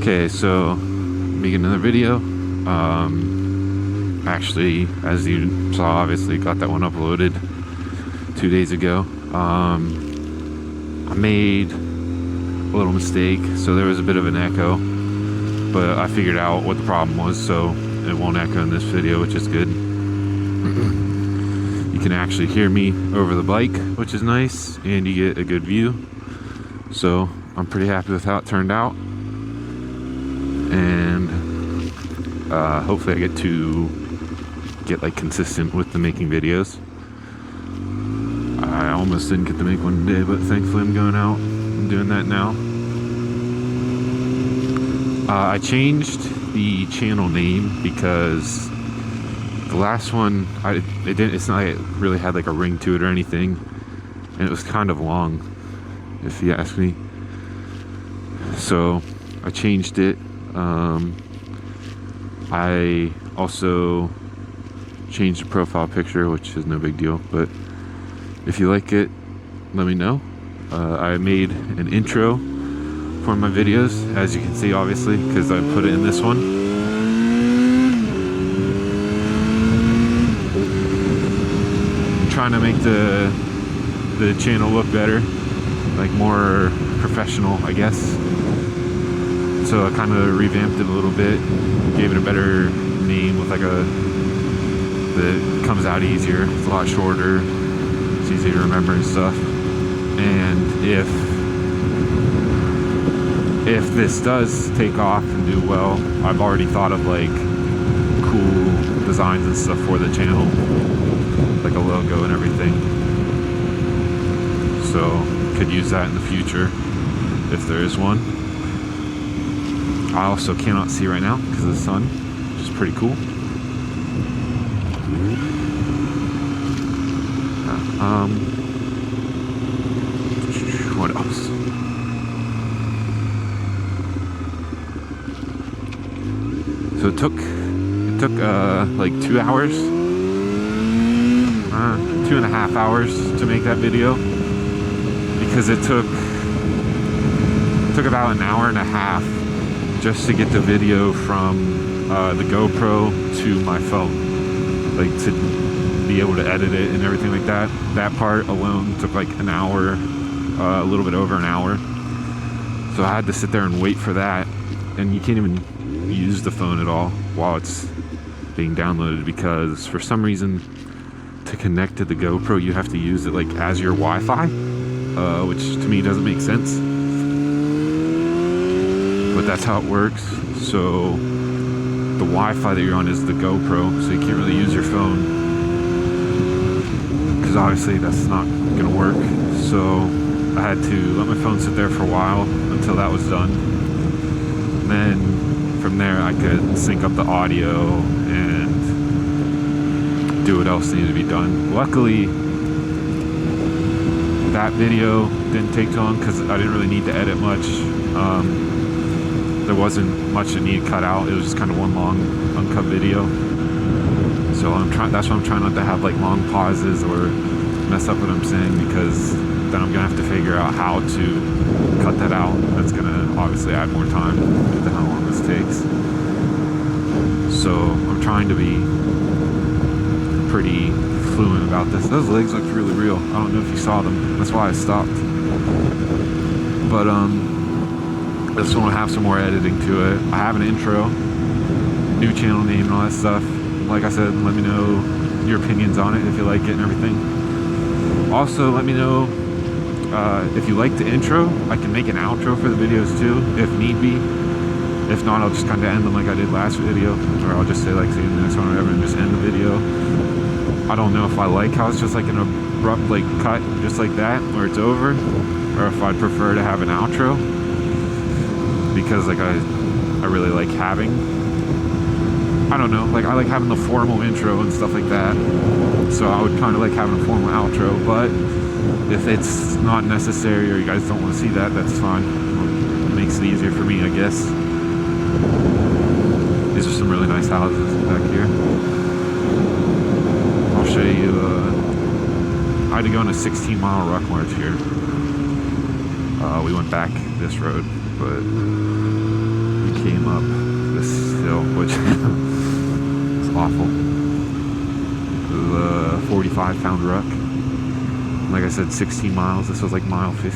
Okay, so making another video. Actually, as you saw, obviously got that one uploaded 2 days ago. I made a little mistake, so there was a bit of an echo, but I figured out what the problem was, so it won't echo in this video, which is good. You can actually hear me over the bike, which is nice, and you get a good view. So I'm pretty happy with how it turned out, and hopefully I get to get like consistent with the making videos. I almost didn't get to make one today, but thankfully I'm going out and doing that now. I changed the channel name because the last one, it's not like it really had like a ring to it or anything, and it was kind of long, if you ask me. So I changed it. I also changed the profile picture, which is no big deal, but if you like it, let me know. I made an intro for my videos, as you can see, obviously, because I put it in this one. I'm trying to make the channel look better, like more professional, I guess. So I kind of revamped it a little bit, gave it a better name with like that comes out easier. It's a lot shorter, it's easy to remember and stuff. And if this does take off and do well, I've already thought of like cool designs and stuff for the channel, like a logo and everything. So could use that in the future if there is one. I also cannot see right now because of the sun, which is pretty cool. What else? So it took like 2 hours, 2.5 hours to make that video, because it took about an hour and a half just to get the video from the GoPro to my phone, like to be able to edit it and everything like that. That part alone took like an hour, a little bit over an hour. So I had to sit there and wait for that, and you can't even use the phone at all while it's being downloaded, because for some reason to connect to the GoPro you have to use it like as your Wi-Fi, which to me doesn't make sense. But that's how it works. So the Wi-Fi that you're on is the GoPro, so you can't really use your phone, because obviously that's not gonna work. So I had to let my phone sit there for a while until that was done. And then from there I could sync up the audio and do what else needed to be done. Luckily that video didn't take too long because I didn't really need to edit much. There wasn't much that needed cut out. It was just kind of one long uncut video. So that's why I'm trying not to have like long pauses or mess up what I'm saying, because then I'm gonna have to figure out how to cut that out. That's gonna obviously add more time to how long this takes. So I'm trying to be pretty fluent about this. Those legs looked really real. I don't know if you saw them. That's why I stopped. But this one will have some more editing to it. I have an intro, new channel name and all that stuff. Like I said, let me know your opinions on it, if you like it and everything. Also, let me know if you like the intro. I can make an outro for the videos too, if need be. If not, I'll just kind of end them like I did last video, or I'll just say like see you in the next one or whatever and just end the video. I don't know if I like how it's just like an abrupt like cut just like that where it's over, or if I'd prefer to have an outro, because like I really like having, I don't know, like I like having the formal intro and stuff like that. So I would kind of like having a formal outro, but if it's not necessary or you guys don't want to see that, that's fine. It makes it easier for me, I guess. These are some really nice houses back here. I'll show you. I had to go on a 16-mile ruck march here. We went back this road, but you climb up this hill, which is awful. The 45-pound ruck. Like I said, 16 miles. This was like mile 15.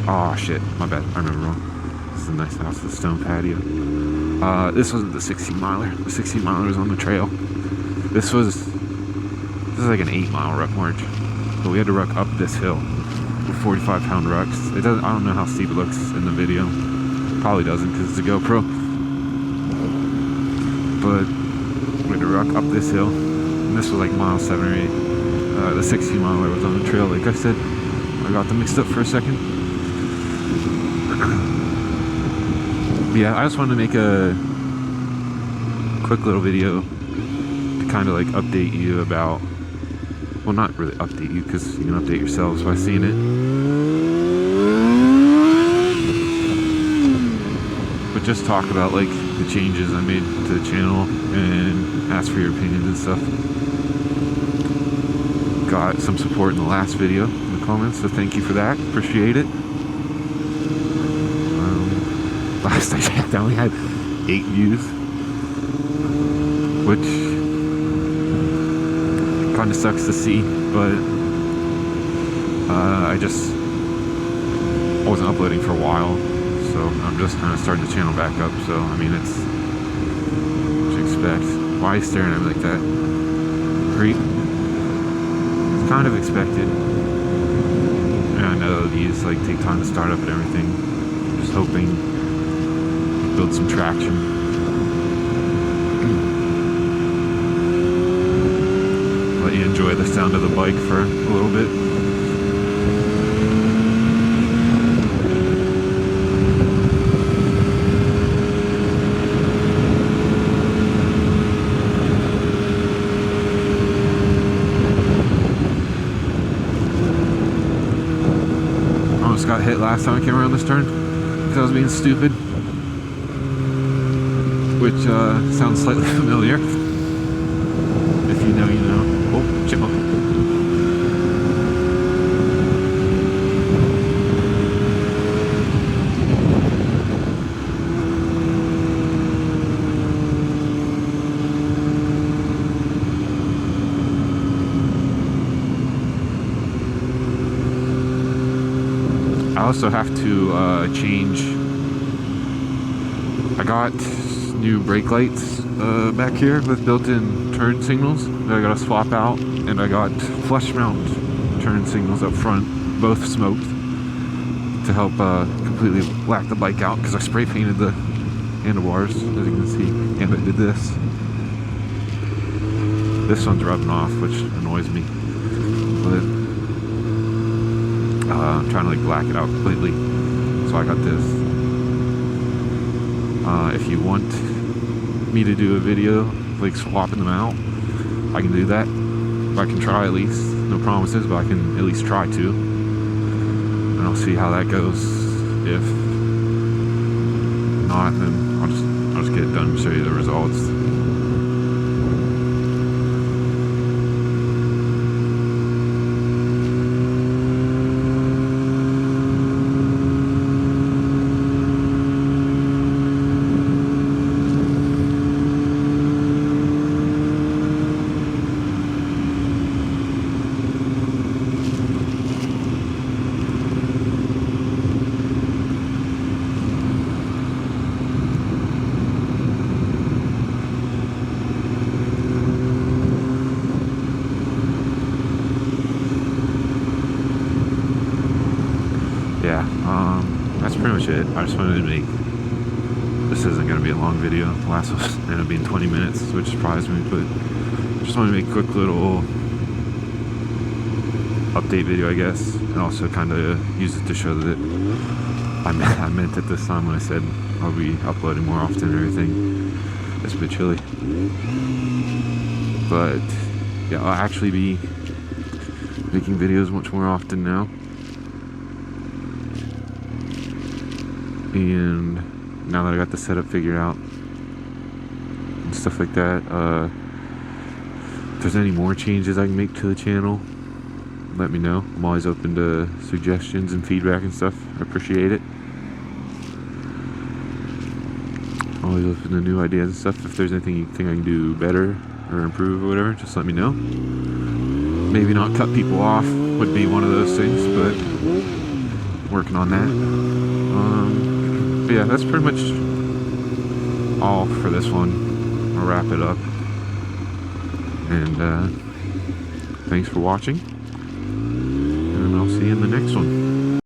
Oh shit, my bad. I remember wrong. This is a nice house with a stone patio. This wasn't the 16 miler. The 16 miler was on the trail. This is like an 8-mile ruck march. But we had to ruck up this hill with 45-pound rucks. I don't know how steep it looks in the video. Probably doesn't because it's a GoPro. But we had to ruck up this hill. And this was like mile 7 or 8. The 16 miler was on the trail. Like I said, I got them mixed up for a second. Yeah, I just wanted to make a quick little video to kind of like update you about, well, not really update you because you can update yourselves by seeing it, but just talk about like the changes I made to the channel and ask for your opinions and stuff. Got some support in the last video in the comments, so thank you for that. Appreciate it. Last I checked, I only had 8 views, which kind of sucks to see, but I wasn't uploading for a while, so I'm just kind of starting the channel back up. So I mean, it's what you expect. Why are you staring at me like that, creep? It's kind of expected. And I know these like take time to start up and everything. Just hoping build some traction. Let you enjoy the sound of the bike for a little bit. Almost got hit last time I came around this turn because I was being stupid. Which sounds slightly familiar. If you know, you know. Oh, chipmunk. I also have to change. I got new brake lights back here with built-in turn signals that I gotta swap out, and I got flush mount turn signals up front, both smoked, to help completely black the bike out because I spray painted the handlebars, as you can see, and I did this. This one's rubbing off, which annoys me, but I'm trying to like black it out completely, so I got this. If you want me to do a video like swapping them out, I can do that. I can try at least. No promises, but I can at least try to. And I'll see how that goes. If not, then I'll just get it done and show you the results. That's pretty much it. I just wanted to make, this isn't going to be a long video. The last one ended up being 20 minutes, which surprised me, but just wanted to make a quick little update video, I guess, and also kind of use it to show that I meant it this time when I said I'll be uploading more often and everything. It's a bit chilly, but yeah, I'll actually be making videos much more often now. And now that I got the setup figured out and stuff like that, if there's any more changes I can make to the channel, let me know. I'm always open to suggestions and feedback and stuff. I appreciate it. Always open to new ideas and stuff. If there's anything you think I can do better or improve or whatever, just let me know. Maybe not cut people off would be one of those things, but working on that. But yeah, that's pretty much all for this one. I'll wrap it up. And thanks for watching. And I'll see you in the next one.